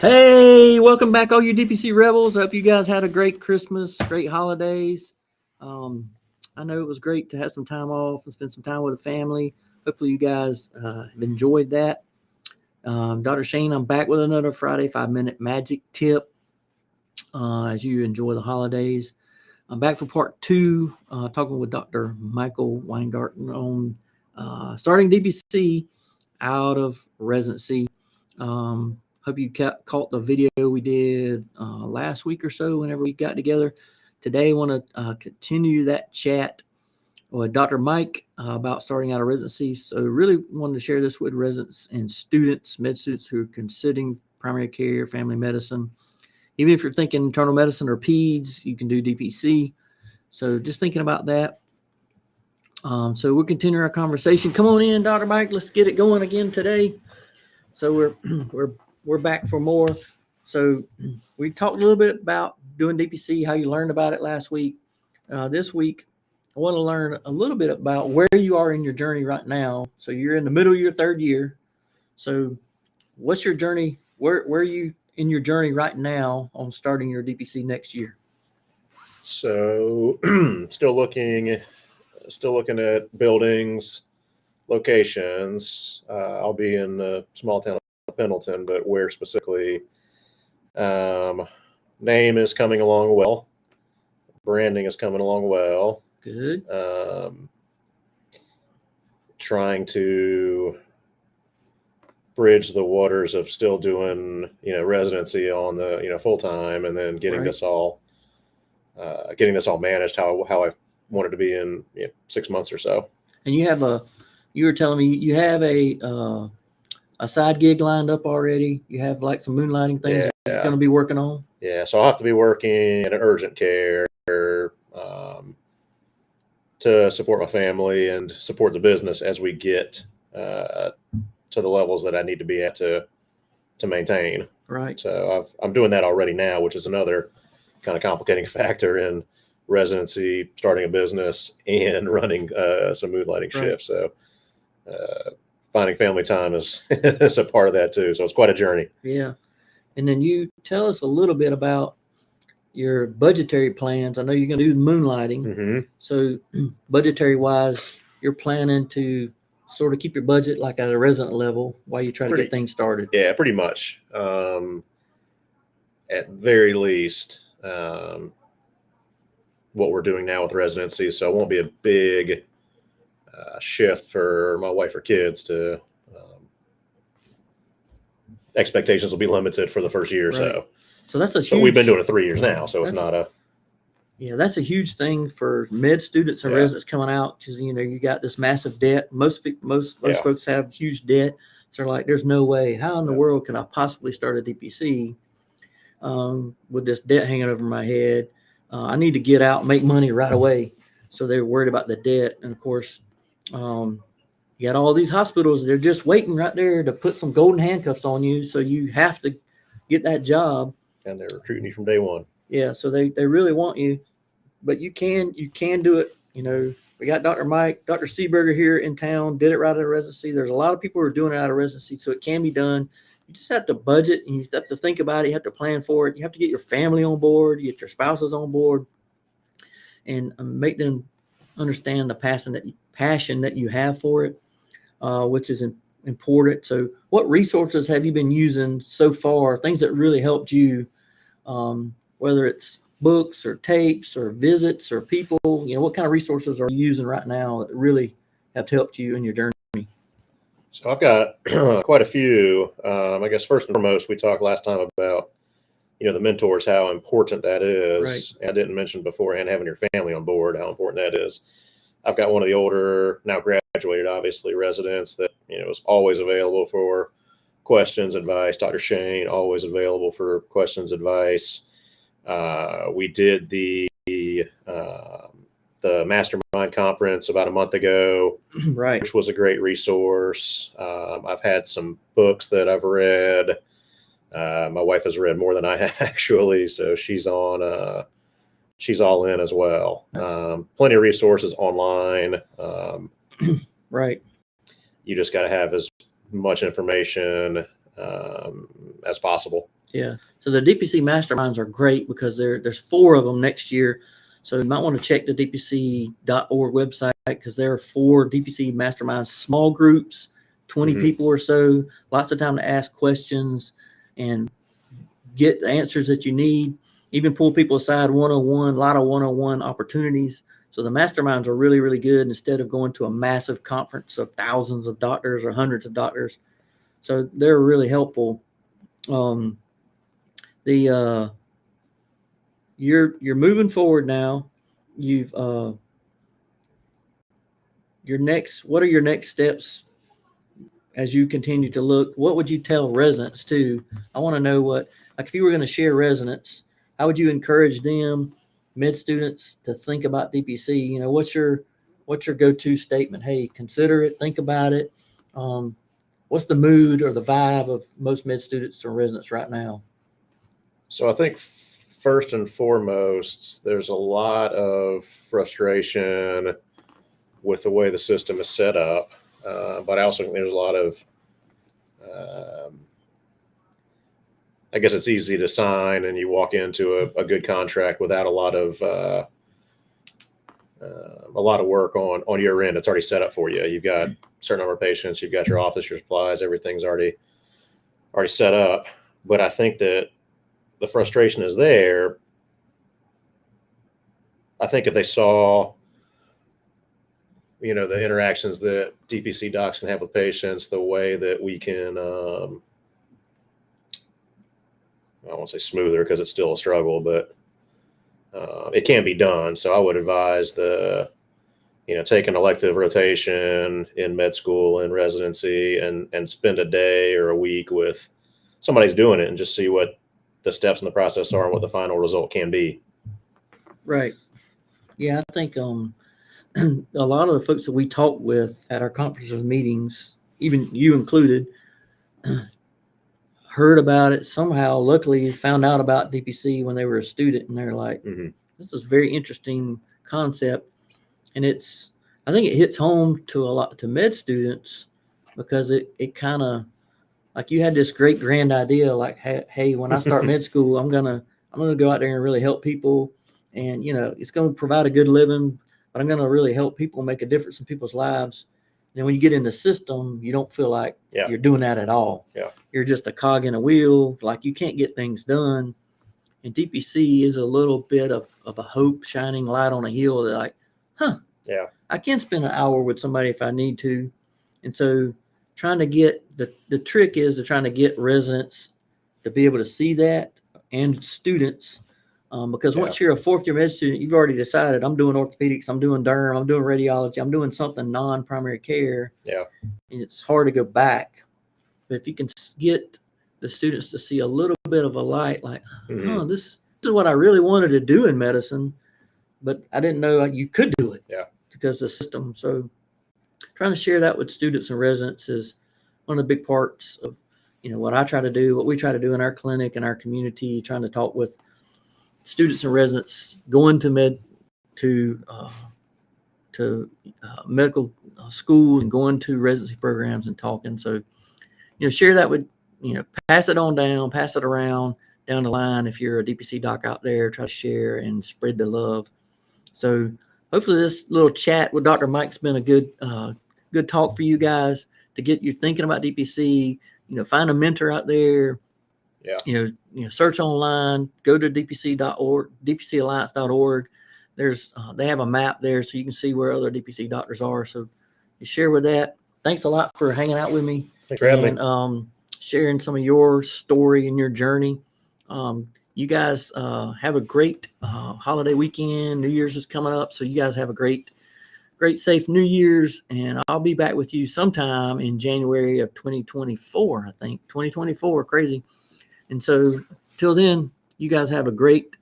Hey, welcome back, all you DPC rebels. I hope you guys had a great Christmas, great holidays. Um, I know it was great to have some time off and spend some time with the family. Hopefully, you guys have enjoyed that. Dr. Shane, I'm back with another Friday 5-minute magic tip as you enjoy the holidays. I'm back for part two, talking with Dr. Micheal Weingarten on starting DPC out of residency. Hope you caught the video we did last week or so whenever we got together. Today, I want to continue that chat with Dr. Mike about starting out of residency. So really wanted to share this with residents and students, med students who are considering primary care, family medicine. Even if you're thinking internal medicine or peds, you can do DPC. So just thinking about that. So we'll continue our conversation. Come on in, Dr. Mike. Let's get it going again today. So we're back for more. So we talked a little bit about doing DPC, how you learned about it last week. This week, I want to learn a little bit about where you are in your journey right now. So you're in the middle of your third year. So what's your journey? Where are you in your journey right now on starting your DPC next year? So still looking at buildings, locations. I'll be in the small town of Pendleton, but where specifically? Name is coming along well. Branding is coming along well. Good. Trying to bridge the waters of still doing, residency on the, full time, and then getting this all managed how I want it to be in 6 months or so. And you were telling me you have a side gig lined up already. You have like some moonlighting things you're going to be working on. Yeah, so I'll have to be working in an urgent care to support my family and support the business as we get to the levels that I need to be at to maintain. Right. So I'm doing that already now, which is another kind of complicating factor in residency, starting a business, and running some moonlighting shifts. So finding family time is a part of that too. So it's quite a journey. Yeah. And then you tell us a little bit about your budgetary plans. I know you're going to do moonlighting. Mm-hmm. So budgetary wise, you're planning to sort of keep your budget like at a resident level while you try to get things started. Yeah, pretty much. At very least, what we're doing now with residency. So it won't be a big shift for my wife or kids to expectations will be limited for the first year or so. So that's But we've been doing it 3 years now, so it's not a. Yeah, that's a huge thing for med students and residents coming out because you got this massive debt. Most folks have huge debt, so they're like, "There's no way. How in the world can I possibly start a DPC with this debt hanging over my head? I need to get out and make money right away." So they're worried about the debt, and of course, you got all these hospitals. They're just waiting right there to put some golden handcuffs on you, so you have to get that job. And they're recruiting you from day one. Yeah, so they really want you, but you can do it. We got Dr. Seeberger here in town, did it right out of residency. There's a lot of people who are doing it out of residency, so it can be done. You just have to budget, and you have to think about it. You have to plan for it. You have to get your family on board, you get your spouses on board, and make them understand the passion that you have for it, which is important. So what resources have you been using so far, things that really helped you, whether it's books or tapes or visits or people? What kind of resources are you using right now that really have helped you in your journey? So I've got quite a few. I guess first and foremost, we talked last time about the mentors, how important that is. Right. I didn't mention beforehand having your family on board, how important that is. I've got one of the older, now graduated, obviously, residents that is always available for questions, advice. Dr. Shane, always available for questions, advice. We did the mastermind conference about a month ago, right, which was a great resource. I've had some books that I've read. My wife has read more than I have actually, so she's all in as well. Plenty of resources online. Right. You just got to have as much information as possible. Yeah. So the DPC masterminds are great because there's 4 of them next year. So you might want to check the dpc.org website because there are 4 DPC masterminds, small groups, 20 people or so, lots of time to ask questions and get the answers that you need. Even pull people aside one-on-one, a lot of one-on-one opportunities. So the masterminds are really, really good instead of going to a massive conference of thousands of doctors or hundreds of doctors. So they're really helpful. You're moving forward now. You've what are your next steps as you continue to look? What would you tell residents too? I want to know like if you were going to share residents, how would you encourage them, med students, to think about DPC? You know, what's your go-to statement? Hey, consider it, think about it. What's the mood or the vibe of most med students or residents right now? So I think first and foremost, there's a lot of frustration with the way the system is set up. But I also think there's a lot of, I guess it's easy to sign and you walk into a good contract without a lot of work on your end. It's already set up for you. You've got a certain number of patients, you've got your office, your supplies, everything's already set up. But I think that the frustration is there. I think if they saw, the interactions that DPC docs can have with patients, the way that we can, I won't say smoother because it's still a struggle, but it can be done. So I would advise take an elective rotation in med school and residency and spend a day or a week with somebody who's doing it and just see what the steps in the process are and what the final result can be. Right. Yeah, I think a lot of the folks that we talk with at our conferences, meetings, even you included, heard about it somehow, luckily found out about DPC when they were a student, and they're like, this is a very interesting concept. And I think it hits home to med students because it kind of, like, you had this great grand idea, like, hey, when I start med school, I'm gonna go out there and really help people, and it's going to provide a good living, but I'm going to really help people, make a difference in people's lives. And when you get in the system, you don't feel like you're doing that at all. Yeah. You're just a cog in a wheel, like you can't get things done. And DPC is a little bit of a hope, shining light on a hill that, like, I can spend an hour with somebody if I need to. And so trying to get the trick is to trying to get residents to be able to see that, and students, because once you're a 4th year med student, you've already decided, I'm doing orthopedics, I'm doing derm, I'm doing radiology, I'm doing something non-primary care. Yeah. And it's hard to go back. But if you can get the students to see a little bit of a light, like, this is what I really wanted to do in medicine, but I didn't know you could do it. Yeah. Because the system. So trying to share that with students and residents is one of the big parts of, what I try to do, what we try to do in our clinic and our community, trying to talk with students and residents going to medical schools and going to residency programs and talking. So, share that with, pass it on down, pass it around down the line. If you're a DPC doc out there, try to share and spread the love. So hopefully this little chat with Dr. Mike's been a good talk for you guys to get you thinking about DPC. Find a mentor out there. Yeah. Search online, go to dpc.org, dpcalliance.org. There's they have a map there so you can see where other DPC doctors are. So you share with that. Thanks a lot for hanging out with me. Thanks for having me. Sharing some of your story and your journey. You guys have a great holiday weekend. New Year's is coming up, so you guys have a great, safe New Year's, and I'll be back with you sometime in January of 2024, I think. 2024, crazy. And so till then, you guys have a great